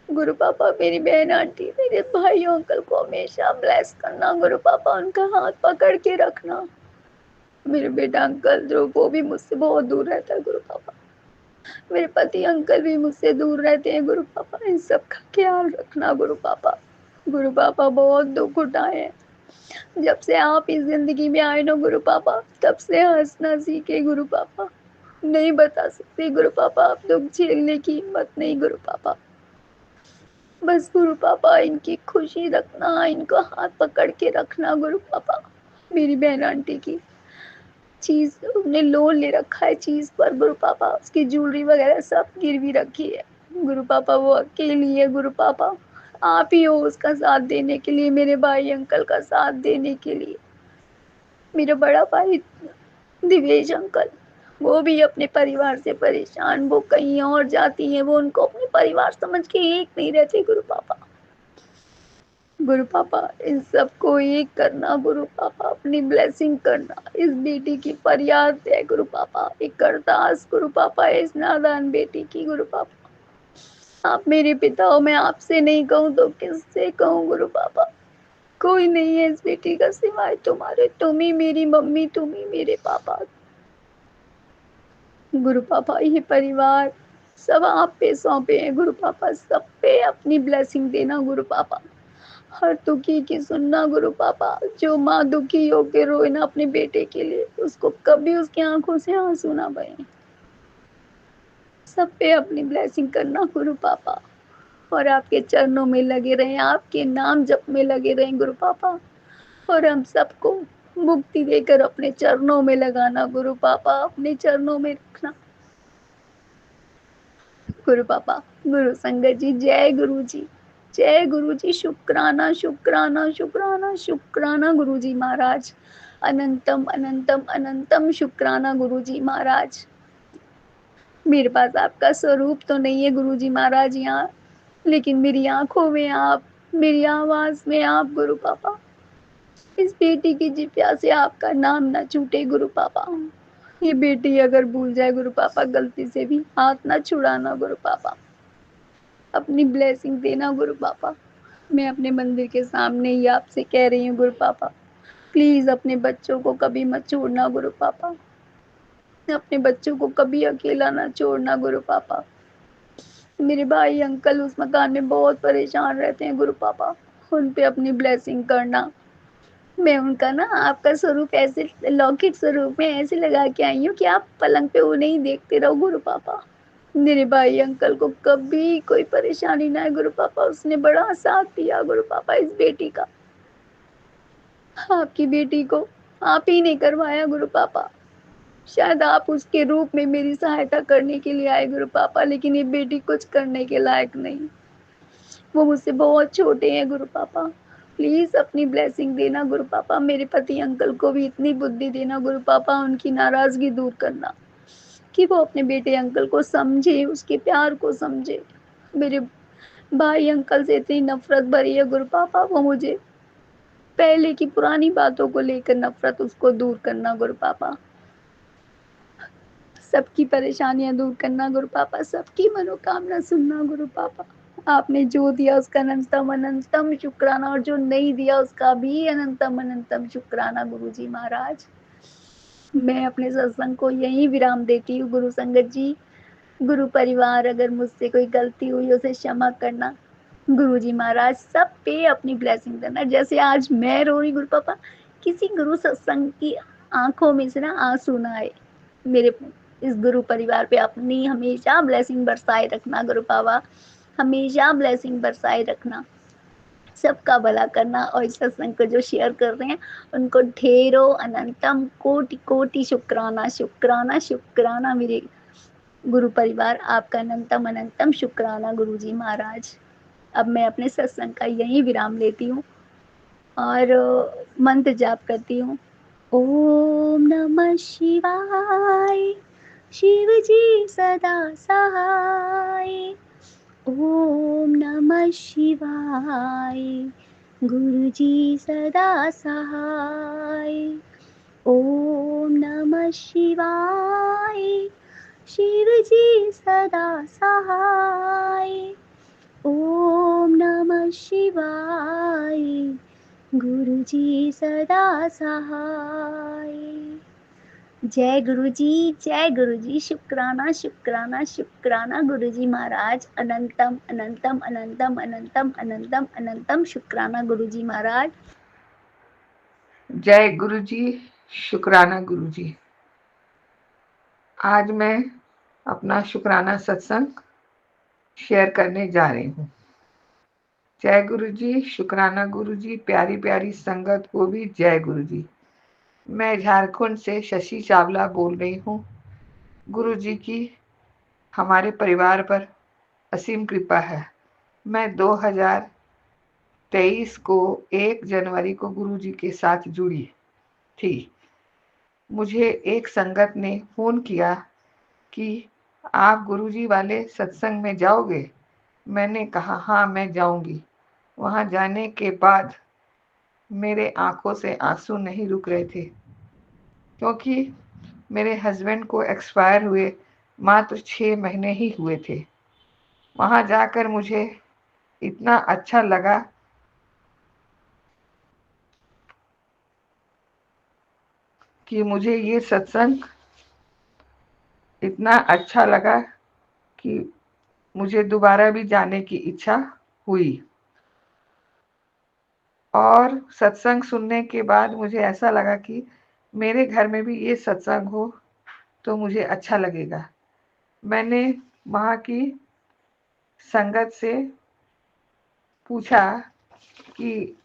गुरु पापा मेरी बहन आंटी मेरे भाइयों अंकल को हमेशा ब्लेस करना गुरु पापा, उनका हाथ पकड़ के रखना। मेरे बेटा अंकल जो वो भी मुझसे बहुत दूर रहता है गुरु पापा, मेरे पति अंकल भी मुझसे दूर रहते हैं गुरु पापा, इन सब का ख्याल रखना गुरु पापा। गुरु पापा बहुत दुख उठाए हैं, जब से आप इस जिंदगी में आए ना गुरु पापा, तब से हंसना सीखे गुरु पापा। नहीं बता सकते गुरु पापा, आप दुख झेलने की हिम्मत नहीं गुरु पापा। बस गुरु पापा इनकी खुशी रखना, इनको हाथ पकड़ के रखना गुरु पापा। मेरी बहन आंटी की चीज उसने लोन ले रखा है चीज पर गुरु पापा, उसकी ज्वेलरी वगैरह सब गिरवी रखी है गुरु पापा, वो अकेली है गुरु पापा। आप ही हो उसका साथ देने के लिए, मेरे भाई अंकल का साथ देने के लिए। मेरा बड़ा भाई दिवेश अंकल, वो भी अपने परिवार से परेशान, वो कहीं और जाती है, वो उनको अपने परिवार समझ के एक नहीं रहते गुरु पापा। गुरु पापा इन सबको एक करना गुरु पापा, अपनी ब्लेसिंग करना। इस बेटी की फरियाद है गुरु पापा, एक अरदास गुरु पापा इस नादान बेटी की गुरु पापा। आप मेरे पिता हो, मैं आपसे नहीं कहूँ तो किससे कहूँ गुरु पापा। कोई नहीं है इस बेटी का सिवाय तुम्हारे, तुम ही मेरी मम्मी, तुम ही मेरे पापा गुरु पापा। ये परिवार सब आप पे सौंपे हैं गुरु पापा, सब पे अपनी ब्लेसिंग देना गुरु पापा। हर दुखी की सुनना गुरु पापा, जो माँ दुखी होकर रोए ना अपने बेटे के लिए, उसको कभी उसकी आंखों से आंसू ना बहे। सब पे अपनी ब्लेसिंग करना गुरु पापा, और आपके चरणों में लगे रहें, आपके नाम जप में लगे रहें गुरु पापा, और हम सबको मुक्ति देकर अपने चरणों में लगाना गुरु पापा, अपने चरणों में रखना गुरु पापा। गुरु संगत जी जय गुरु जी, जय गुरु जी। शुक्राना शुक्राना शुक्राना शुक्राना गुरु जी महाराज, अनंतम अनंतम अनंतम शुक्राना गुरु जी महाराज। मेरे पास आपका स्वरूप तो नहीं है गुरु जी महाराज यहाँ, लेकिन मेरी आँखों में आप, मेरी आवाज़ में आप गुरु पापा। इस बेटी की जिज्ञा से आपका नाम ना छूटे गुरु पापा। ये बेटी अगर भूल जाए गुरु पापा गलती से भी, हाथ ना छुड़ाना गुरु पापा। अपनी ब्लेसिंग देना गुरु पापा। मैं अपने मंदिर के सामने ही आपसे कह रही हूँ गुरु पापा, प्लीज़ अपने बच्चों को कभी मत छोड़ना गुरु पापा। अपने बच्चों को कभी अकेला ना छोड़ना गुरु पापा। मेरे भाई अंकल उस मकान में बहुत परेशान रहते हैं गुरु पापा, उन पे अपनी ब्लेसिंग करना। मैं उनका ना आपका स्वरूप ऐसे लौकिक स्वरूप में ऐसे लगा के आई हूँ कि आप पलंग पे उन्हें ही देखते रहो गुरु पापा। मेरे भाई अंकल को कभी कोई परेशानी ना है गुरु पापा, उसने बड़ा साथ दिया गुरु पापा इस बेटी का। आपकी बेटी को आप ही ने करवाया गुरु पापा। शायद आप उसके रूप में मेरी सहायता करने के लिए आए गुरु पापा, लेकिन ये बेटी कुछ करने के लायक नहीं। वो मुझसे बहुत छोटे हैं गुरु पापा। प्लीज़ अपनी ब्लेसिंग देना गुरु पापा। मेरे पति अंकल को भी इतनी बुद्धि देना गुरु पापा, उनकी नाराज़गी दूर करना कि वो अपने बेटे अंकल को समझे, उसके प्यार को समझे। मेरे भाई अंकल से इतनी नफ़रत भरी है गुरु पापा, वो मुझे पहले की पुरानी बातों को लेकर नफ़रत उसको दूर करना गुरु पापा। सबकी परेशानियाँ दूर करना गुरु पापा, सबकी मनोकामना सुनना गुरु पापा। आपने जो दिया उसका अनंतम अनंतम शुक्राना, और जो नहीं दिया उसका भी अनंतम अनंतम शुक्राना गुरुजी महाराज। मैं अपने सत्संग को यहीं विराम देती हूँ गुरु संगत जी। गुरु परिवार, अगर मुझसे कोई गलती हुई उसे क्षमा करना। गुरुजी महाराज सब पे अपनी ब्लेसिंग देना। जैसे आज मैं रो रही गुरु पापा, किसी गुरु सत्संग की आंखों में से ना आंसू ना आए। मेरे इस गुरु परिवार पे अपनी हमेशा ब्लेसिंग बरसाए रखना गुरु पापा, हमेशा ब्लेसिंग बरसाए रखना। सबका भला करना, और इस सत्संग को जो शेयर कर रहे हैं उनको ढेरों अनंतम कोटि कोटि शुक्राना शुक्राना शुक्राना। मेरे गुरु परिवार आपका अनंतम अनंतम शुक्राना गुरुजी महाराज। अब मैं अपने सत्संग का यही विराम लेती हूँ और मंत्र जाप करती हूँ। ओम नमः शिवाय, शिव जी सदा सहाय। ओम नमः शिवाय, गुरु जी सदा सहाय। ओम नमः शिवाय, शिव जी सदा सहाय। ओम नमः शिवाय, गुरु जी सदा सहाय। जय गुरु जी, जय गुरु जी। शुक्राना शुक्राना शुक्राना गुरु जी महाराज। अनंतम अनंतम अनंतम अनंतम अनंतम अनंतम शुक्राना गुरु जी महाराज। जय गुरु जी, शुक्राना गुरु जी। आज मैं अपना शुक्राना सत्संग शेयर करने जा रही हूँ। जय गुरु जी, शुक्राना गुरु जी। प्यारी प्यारी संगत को भी जय गुरु जी। मैं झारखंड से शशि चावला बोल रही हूँ। गुरु जी की हमारे परिवार पर असीम कृपा है। मैं 2023 को 1 जनवरी को गुरु जी के साथ जुड़ी थी। मुझे एक संगत ने फोन किया कि आप गुरुजी वाले सत्संग में जाओगे? मैंने कहा हाँ मैं जाऊंगी। वहां जाने के बाद मेरे आंखों से आंसू नहीं रुक रहे थे, क्योंकि मेरे हस्बैंड को एक्सपायर हुए मात्र 6 महीने ही हुए थे। वहां जाकर मुझे इतना अच्छा लगा कि मुझे ये सत्संग इतना अच्छा लगा कि मुझे दोबारा भी जाने की इच्छा हुई। और सत्संग सुनने के बाद मुझे ऐसा लगा कि मेरे घर में भी ये सत्संग हो तो मुझे अच्छा लगेगा। मैंने वहाँ की संगत से पूछा कि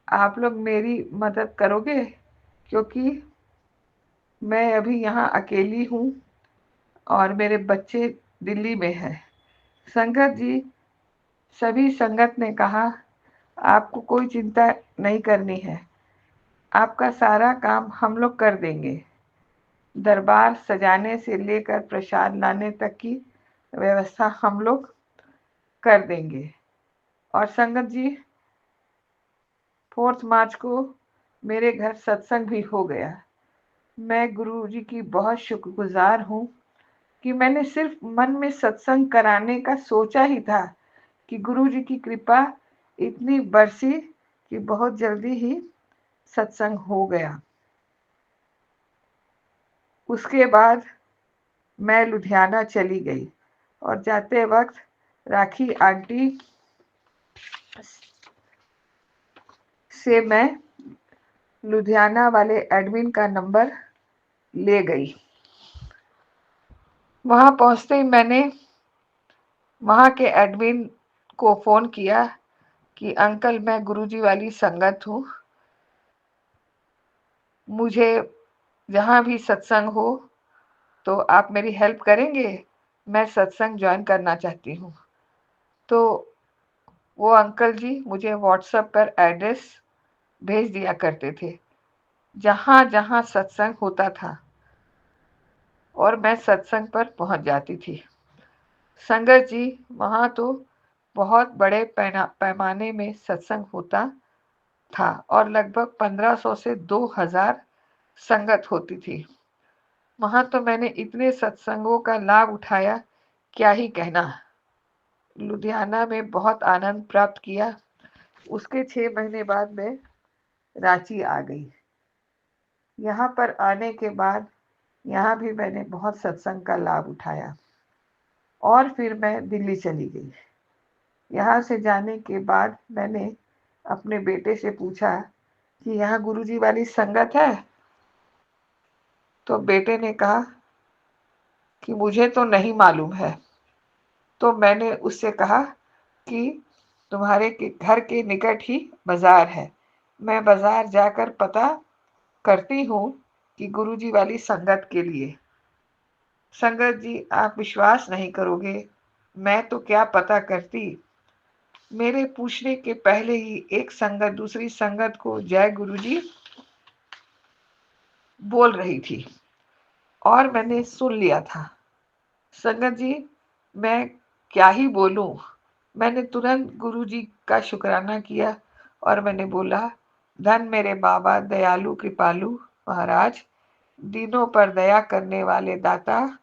आप लोग मेरी मदद करोगे, क्योंकि मैं अभी यहाँ अकेली हूँ और मेरे बच्चे दिल्ली में हैं। संगत जी, सभी संगत ने कहा आपको कोई चिंता नहीं करनी है, आपका सारा काम हम लोग कर देंगे। दरबार सजाने से लेकर प्रसाद लाने तक की व्यवस्था हम लोग कर देंगे। और संगत जी, 4 मार्च को मेरे घर सत्संग भी हो गया। मैं गुरु जी की बहुत शुक्रगुजार हूँ कि मैंने सिर्फ मन में सत्संग कराने का सोचा ही था कि गुरु जी की कृपा इतनी बरसी कि बहुत जल्दी ही सत्संग हो गया। उसके बाद मैं लुधियाना चली गई और जाते वक्त राखी आंटी से मैं लुधियाना वाले एडमिन का नंबर ले गई। वहां पहुंचते ही मैंने वहां के एडमिन को फोन किया कि अंकल, मैं गुरुजी वाली संगत हूँ, मुझे जहाँ भी सत्संग हो तो आप मेरी हेल्प करेंगे, मैं सत्संग ज्वाइन करना चाहती हूँ। तो वो अंकल जी मुझे व्हाट्सएप पर एड्रेस भेज दिया करते थे जहाँ जहाँ सत्संग होता था और मैं सत्संग पर पहुँच जाती थी। संगत जी, वहाँ तो बहुत बड़े पैमाने में सत्संग होता था और लगभग 1500 से 2000 संगत होती थी। वहां तो मैंने इतने सत्संगों का लाभ उठाया, क्या ही कहना। लुधियाना में बहुत आनंद प्राप्त किया। उसके 6 महीने बाद मैं रांची आ गई। यहाँ पर आने के बाद यहाँ भी मैंने बहुत सत्संग का लाभ उठाया और फिर मैं दिल्ली चली गई। यहाँ से जाने के बाद मैंने अपने बेटे से पूछा कि यहाँ गुरुजी वाली संगत है? तो बेटे ने कहा कि मुझे तो नहीं मालूम है। तो मैंने उससे कहा कि तुम्हारे घर के निकट ही बाजार है, मैं बाजार जाकर पता करती हूँ कि गुरुजी वाली संगत के लिए। संगत जी, आप विश्वास नहीं करोगे, मैं तो क्या पता करती, मेरे पूछने के पहले ही एक संगत दूसरी संगत को जय गुरुजी बोल रही थी और मैंने सुन लिया था। संगत जी, मैं क्या ही बोलूं। मैंने तुरंत गुरुजी का शुक्राना किया और मैंने बोला, धन मेरे बाबा दयालु कृपालु महाराज, दीनों पर दया करने वाले दाता,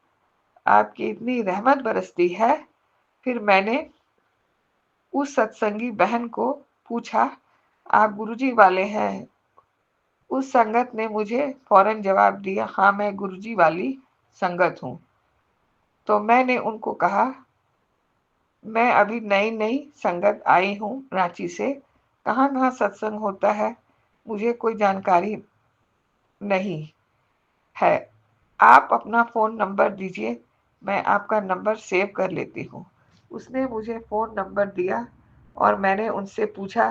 आपकी इतनी रहमत बरसती है। फिर मैंने उस सत्संगी बहन को पूछा, आप गुरुजी वाले हैं? उस संगत ने मुझे फौरन जवाब दिया, हाँ, मैं गुरुजी वाली संगत हूँ। तो मैंने उनको कहा, मैं अभी नई नई संगत आई हूँ रांची से, कहाँ कहाँ सत्संग होता है मुझे कोई जानकारी नहीं है, आप अपना फ़ोन नंबर दीजिए, मैं आपका नंबर सेव कर लेती हूँ। उसने मुझे फ़ोन नंबर दिया और मैंने उनसे पूछा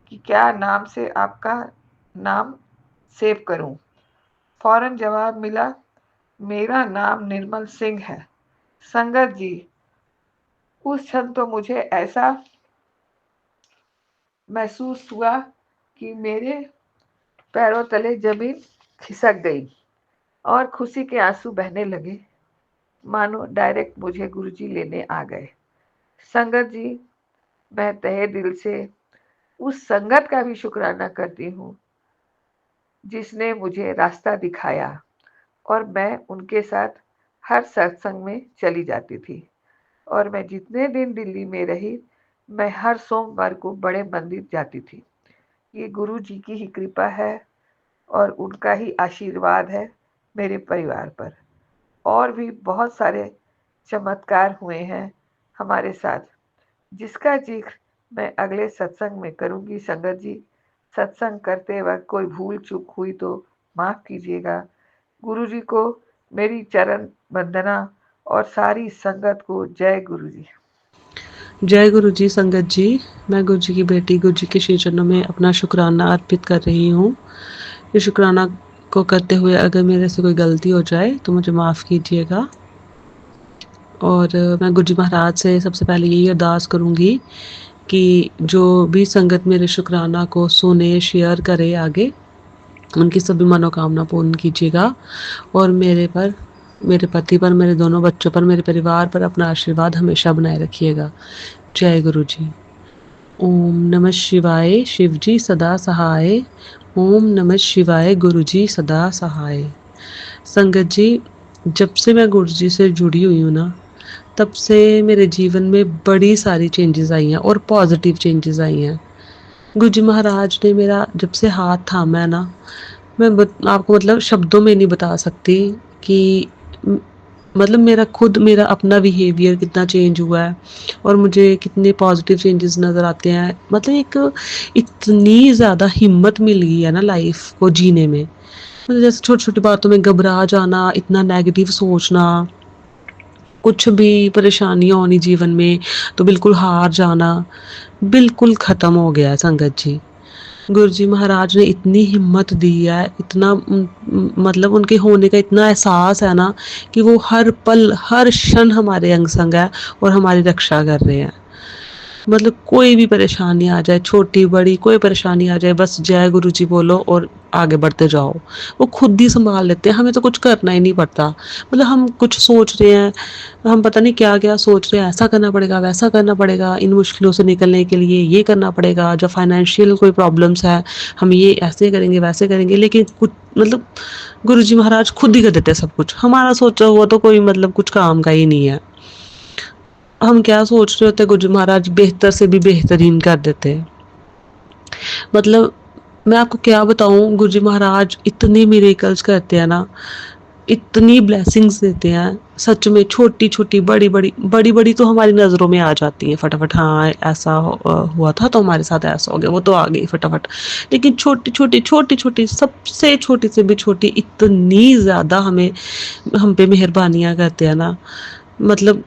कि क्या नाम से आपका नाम सेव करूँ। फौरन जवाब मिला, मेरा नाम निर्मल सिंह है। संगत जी, उस क्षण तो मुझे ऐसा महसूस हुआ कि मेरे पैरों तले जमीन खिसक गई और खुशी के आंसू बहने लगे, मानो डायरेक्ट मुझे गुरुजी लेने आ गए। संगत जी, मैं तहे दिल से उस संगत का भी शुक्राना करती हूँ जिसने मुझे रास्ता दिखाया और मैं उनके साथ हर सत्संग में चली जाती थी। और मैं जितने दिन दिल्ली में रही, मैं हर सोमवार को बड़े मंदिर जाती थी। ये गुरु जी की ही कृपा है और उनका ही आशीर्वाद है मेरे परिवार पर। और भी बहुत सारे चमत्कार हुए हैं हमारे साथ, जिसका जिक्र मैं अगले सत्संग में करूंगी। संगत जी, सत्संग करते वक्त कोई भूल चूक हुई तो माफ़ कीजिएगा। गुरु जी को मेरी चरण वंदना और सारी संगत को जय गुरु जी। जय गुरु जी। संगत जी, मैं गुरु जी की बेटी गुरु जी के श्री चरणों में अपना शुक्राना अर्पित कर रही हूँ। ये शुक्राना को करते हुए अगर मेरे से कोई गलती हो जाए तो मुझे माफ़ कीजिएगा। और मैं गुरु जी महाराज से सबसे पहले यही अरदास करूँगी कि जो भी संगत मेरे शुक्राना को सुने, शेयर करे आगे, उनकी सभी मनोकामना पूर्ण कीजिएगा और मेरे पर, मेरे पति पर, मेरे दोनों बच्चों पर, मेरे परिवार पर अपना आशीर्वाद हमेशा बनाए रखिएगा। जय गुरु जी। ओम नमः शिवाय, शिव जी सदा सहाय। ओम नमः शिवाय, गुरु जी सदा सहाय। संगत जी, जब से मैं गुरु जी से जुड़ी हुई हूँ ना, तब से मेरे जीवन में बड़ी सारी चेंजेस आई हैं और पॉजिटिव चेंजेस आई हैं। गुरु जी महाराज ने मेरा जब से हाथ थामा है ना, आपको मतलब शब्दों में नहीं बता सकती कि मतलब मेरा अपना बिहेवियर कितना चेंज हुआ है और मुझे कितने पॉजिटिव चेंजेस नज़र आते हैं। मतलब एक इतनी ज़्यादा हिम्मत मिल गई है ना लाइफ को जीने में। मतलब जैसे छोटी-छोटी बातों में घबरा जाना, इतना नेगेटिव सोचना, कुछ भी परेशानियाँ होनी जीवन में तो बिल्कुल हार जाना, बिल्कुल ख़त्म हो गया है संगत जी। गुरुजी महाराज ने इतनी हिम्मत दी है, इतना मतलब उनके होने का इतना एहसास है ना कि वो हर पल, हर क्षण हमारे अंग संग है और हमारी रक्षा कर रहे हैं। मतलब कोई भी परेशानी आ जाए, छोटी बड़ी कोई परेशानी आ जाए, बस जय गुरु जी बोलो और आगे बढ़ते जाओ। वो खुद ही संभाल लेते हैं, हमें तो कुछ करना ही नहीं पड़ता। मतलब हम कुछ सोच रहे हैं, हम पता नहीं क्या क्या सोच रहे हैं, ऐसा करना पड़ेगा, वैसा करना पड़ेगा, इन मुश्किलों से निकलने के लिए ये करना पड़ेगा, जब फाइनेंशियल कोई प्रॉब्लम्स है हम ये ऐसे करेंगे वैसे करेंगे, लेकिन कुछ मतलब गुरु जी महाराज खुद ही कर देते हैं सब कुछ। हमारा सोचा हुआ तो कोई मतलब कुछ काम का ही नहीं है। हम क्या सोच रहे होते, गुरु महाराज बेहतर से भी बेहतरीन कर देते। मतलब मैं आपको क्या बताऊं, गुरु जी महाराज इतने मिरेकल्स करते हैं ना, इतनी ब्लेसिंग्स देते हैं सच में। छोटी छोटी बड़ी बड़ी तो हमारी नज़रों में आ जाती हैं फटाफट, हाँ ऐसा हुआ था तो हमारे साथ ऐसा हो गया, वो तो आ गई फटाफट। लेकिन छोटी छोटी सबसे छोटी से भी छोटी इतनी ज़्यादा हम पे मेहरबानियाँ करते हैं ना। मतलब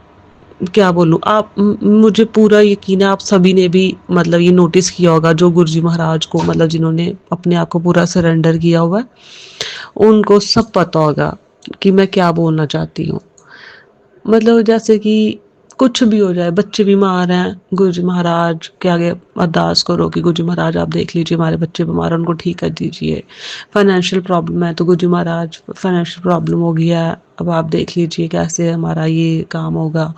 क्या बोलूँ, आप मुझे पूरा यकीन है आप सभी ने भी मतलब ये नोटिस किया होगा, जो गुरुजी महाराज को मतलब जिन्होंने अपने आप को पूरा सरेंडर किया हुआ है, उनको सब पता होगा कि मैं क्या बोलना चाहती हूँ। मतलब जैसे कि कुछ भी हो जाए, बच्चे बीमार हैं, गुरुजी महाराज के आगे अरदास करो कि गुरुजी महाराज आप देख लीजिए हमारे बच्चे बीमार हैं, उनको ठीक कर दीजिए। फाइनेंशियल प्रॉब्लम है तो गुरुजी महाराज फाइनेंशियल प्रॉब्लम हो गया है, अब आप देख लीजिए कैसे हमारा ये काम होगा।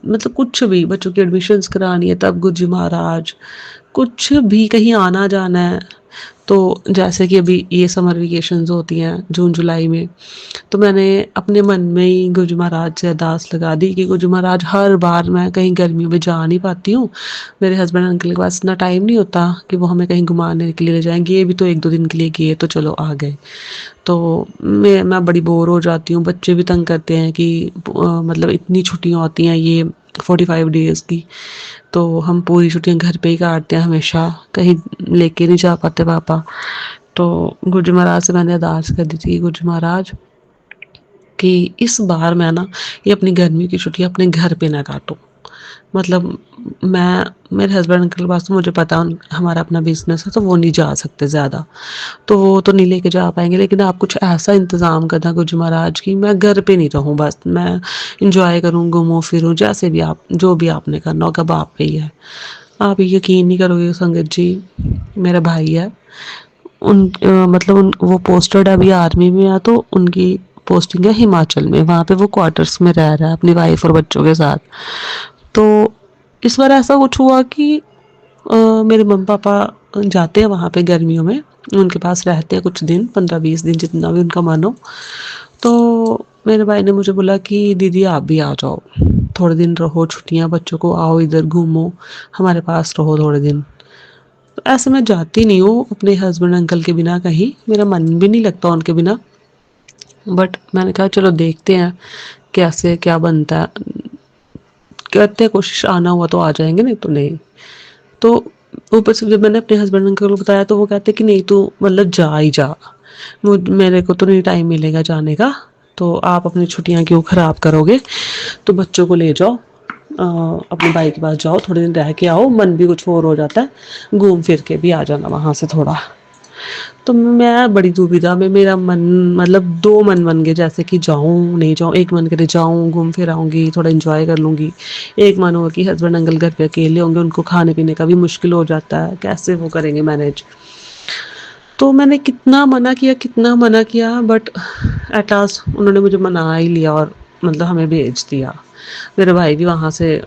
मतलब कुछ भी, बच्चों की एडमिशन्स करानी है तब गुरुजी महाराज, कुछ भी कहीं आना जाना है तो जैसे कि अभी ये समर वेकेशंस होती हैं जून जुलाई में, तो मैंने अपने मन में ही गुरुजी महाराज से अरदास लगा दी कि गुरुजी महाराज हर बार मैं कहीं गर्मियों में जा नहीं पाती हूँ, मेरे हस्बैंड अंकल के पास इतना टाइम नहीं होता कि वो हमें कहीं घुमाने के लिए ले जाएंगे, ये भी तो 1-2 दिन के लिए गए तो चलो आ गए। तो मैं बड़ी बोर हो जाती हूँ, बच्चे भी तंग करते हैं कि मतलब इतनी छुट्टियाँ होती हैं ये 45 डेज़ की, तो हम पूरी छुट्टियाँ घर पे ही काटते हैं हमेशा, कहीं लेके नहीं जा पाते पापा। तो गुरुजी महाराज से मैंने अरदास कर दी थी, गुरुजी महाराज कि इस बार मैं ना ये अपनी गर्मी की छुट्टियाँ अपने घर पे ना काटूँ। मतलब मैं, मेरे हस्बैंड अंकल के पास तो मुझे पता हमारा अपना बिजनेस है तो वो नहीं जा सकते ज़्यादा, तो वो तो नहीं लेके जा पाएंगे, लेकिन आप कुछ ऐसा इंतज़ाम करना गुरुजी महाराज की मैं घर पे नहीं रहूँ, बस मैं इंजॉय करूँ, घूमूँ फिरूँ, जैसे भी आप जो भी आपने करना होगा अब आप पे ही है। आप यकीन नहीं करोगे संगत जी, मेरा भाई है, मतलब वो पोस्टेड अभी आर्मी में है, तो उनकी पोस्टिंग है हिमाचल में, वहाँ पे वो क्वार्टर्स में रह रहा है अपनी वाइफ और बच्चों के साथ। तो इस बार ऐसा कुछ हुआ कि मेरे मम्मी पापा जाते हैं वहाँ पे गर्मियों में, उनके पास रहते हैं कुछ दिन, 15-20 दिन जितना भी उनका मन हो। तो मेरे भाई ने मुझे बोला कि दीदी आप भी आ जाओ, थोड़े दिन रहो, छुट्टियाँ बच्चों को, आओ इधर घूमो, हमारे पास रहो थोड़े दिन। तो ऐसे मैं जाती नहीं हूँ अपने हस्बैंड अंकल के बिना कहीं, मेरा मन भी नहीं लगता उनके बिना, बट मैंने कहा चलो देखते हैं कैसे क्या बनता है, करते हैं कोशिश, आना हुआ तो आ जाएंगे, नहीं तो नहीं। तो ऊपर से जब मैंने अपने हस्बैंड अंकल को बताया तो वो कहते कि नहीं तू मतलब जा ही जा, मेरे को तो नहीं टाइम मिलेगा जाने का, तो आप अपनी छुट्टियां क्यों ख़राब करोगे, तो बच्चों को ले जाओ, अपने भाई के पास जाओ, थोड़े दिन रह के आओ, मन भी कुछ और हो जाता है, घूम फिर के भी आ जाना वहाँ से थोड़ा। तो मैं बड़ी दुविधा में, मेरा मन मतलब 2 मन बन गए, जैसे कि जाऊँ नहीं जाऊँ। एक मन करे जाऊँ, घूम फिर आऊँगी, थोड़ा एंजॉय कर लूँगी, एक मन हुआ कि हस्बैंड अंकल घर पे अकेले होंगे, उनको खाने पीने का भी मुश्किल हो जाता है, कैसे वो करेंगे मैनेज। तो मैंने कितना मना किया, बट एट लास्ट उन्होंने मुझे मना ही लिया और मतलब हमें भेज दिया। मेरे भाई भी वहाँ से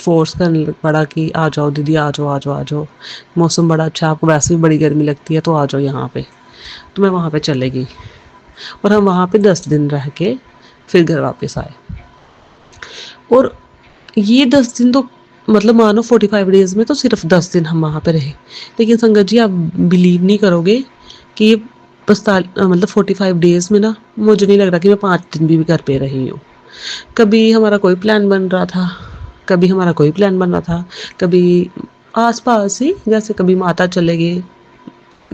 फ़ोर्स करने पड़ा कि आ जाओ दीदी, आ जाओ, आ जाओ, आ जाओ। मौसम बड़ा अच्छा है, आपको वैसे भी बड़ी गर्मी लगती है, तो आ जाओ यहाँ पे। तो मैं वहाँ पे चली गई और हम वहाँ पे 10 दिन रह के फिर घर वापस आए। और ये 10 दिन तो मतलब मानो 45 डेज़ में तो सिर्फ 10 दिन हम वहाँ पे रहे। लेकिन संगत जी, आप बिलीव नहीं करोगे कि ये मतलब 45 डेज़ में ना मुझे नहीं लग रहा कि मैं 5 दिन भी घर पे रही हूँ। कभी हमारा कोई प्लान बन रहा था, कभी हमारा कोई प्लान बन रहा था, कभी आस-पास ही, जैसे कभी माता चले गए,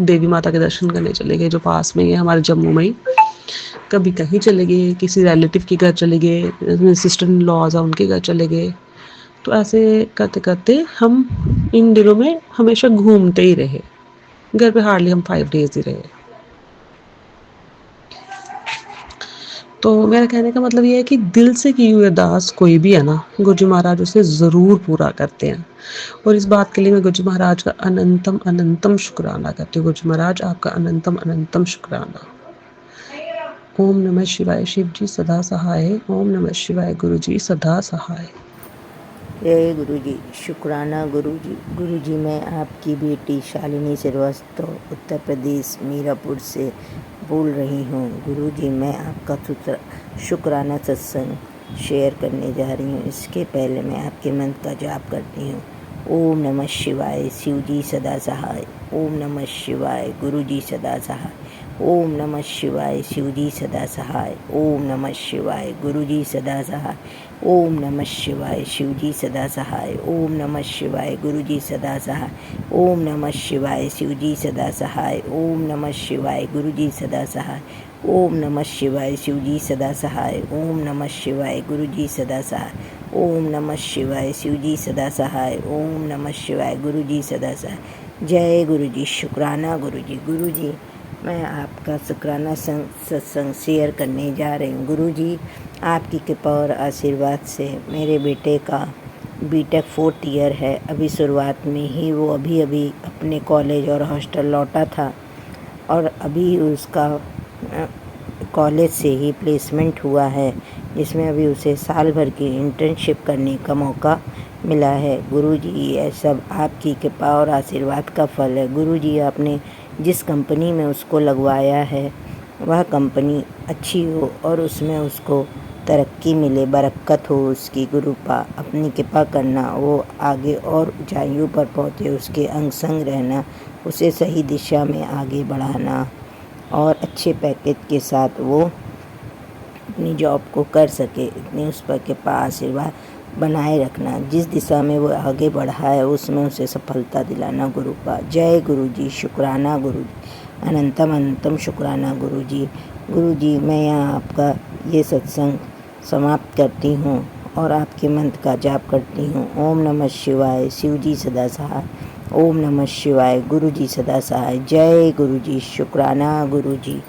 देवी माता के दर्शन करने चले गए जो पास में ही है हमारे जम्मू में ही। कभी कहीं चले गए, किसी रिलेटिव के घर चले गए, सिस्टर इन लॉज़ हैं उनके घर चले गए। तो ऐसे करते-करते हम इन दिनों में हमेशा घूमते ही रहे। घर पे हार्डली हम 5 डेज़ ही रहे। तो मेरा कहने का मतलब ये है कि दिल से की हुई अरदास कोई भी है ना, गुरुजी महाराज उसे ज़रूर पूरा करते हैं। और इस बात के लिए मैं गुरुजी महाराज का अनंतम अनंतम शुक्राना करती हूँ। गुरुजी महाराज, आपका अनंतम अनंतम शुक्राना। ओम नमः शिवाय। शिव जी सदा सहाय। ओम नमः शिवाय। गुरुजी सदा सहाय। जय गुरु जी। शुक्राना गुरु जी मैं आपकी बेटी शालिनी श्रीवास्तव उत्तर प्रदेश मीरापुर से बोल रही हूँ। गुरु जी मैं आपका शुक्राना सत्संग शेयर करने जा रही हूँ। इसके पहले मैं आपके मंत्र का जाप करती हूँ। ओम नमः शिवाय। शिव जी सदा सहाय। ओम नमः शिवाय। गुरु जी सदा सहाय। ओम नमः शिवाय। शिव जी सदा सहाय। ओम नमः शिवाय। गुरु जी सदा सहाय। ओम नमः शिवाय। शिव जी सदा सहाय। ओम नमः शिवाय। गुरु जी सदा सहाय। ओम नमः शिवाय। शिव जी सदा सहाय। ओम नमः शिवाय। गुरु जी सदा सहाय। ओम नमः शिवाय। शिव जी सदा सहाय। ओम नमः शिवाय। गुरु जी सदा सहाय। ओम नमः शिवाय। शिव जी सदा सहाय। ओम नमः शिवाय। गुरु जी सदा सहाय। जय गुरु जी। शुक्राना गुरु जी। गुरु जी मैं आपका शुक्राना सत्संग शेयर करने जा रही हूँ। गुरु जी आपकी कृपा और आशीर्वाद से मेरे बेटे का बीटेक 4th ईयर है। अभी शुरुआत में ही वो अभी अपने कॉलेज और हॉस्टल लौटा था और अभी उसका कॉलेज से ही प्लेसमेंट हुआ है, जिसमें अभी उसे साल भर की इंटर्नशिप करने का मौका मिला है। गुरुजी ये सब आपकी कृपा और आशीर्वाद का फल है। गुरुजी आपने जिस कंपनी में उसको लगवाया है वह कंपनी अच्छी हो और उसमें उसको तरक्की मिले, बरकत हो उसकी। गुरुपा अपनी कृपा करना, वो आगे और ऊंचाइयों पर पहुँचे, उसके अंग संग रहना, उसे सही दिशा में आगे बढ़ाना और अच्छे पैकेज के साथ वो अपनी जॉब को कर सके, इतनी उस पर कृपा आशीर्वाद बनाए रखना। जिस दिशा में वो आगे बढ़ा है उसमें उसे सफलता दिलाना। गुरुपा जय गुरु जी। शुक्राना गुरु जी। अनंतम अनंतम शुक्राना गुरु जी। गुरु जी मैं यहाँ आपका ये सत्संग समाप्त करती हूँ और आपके मंत्र का जाप करती हूँ। ओम नमः शिवाय। शिव जी सदा सहाय। ओम नमः शिवाय। गुरु जी सदा सहाय। जय गुरु जी। शुक्राना गुरु जी।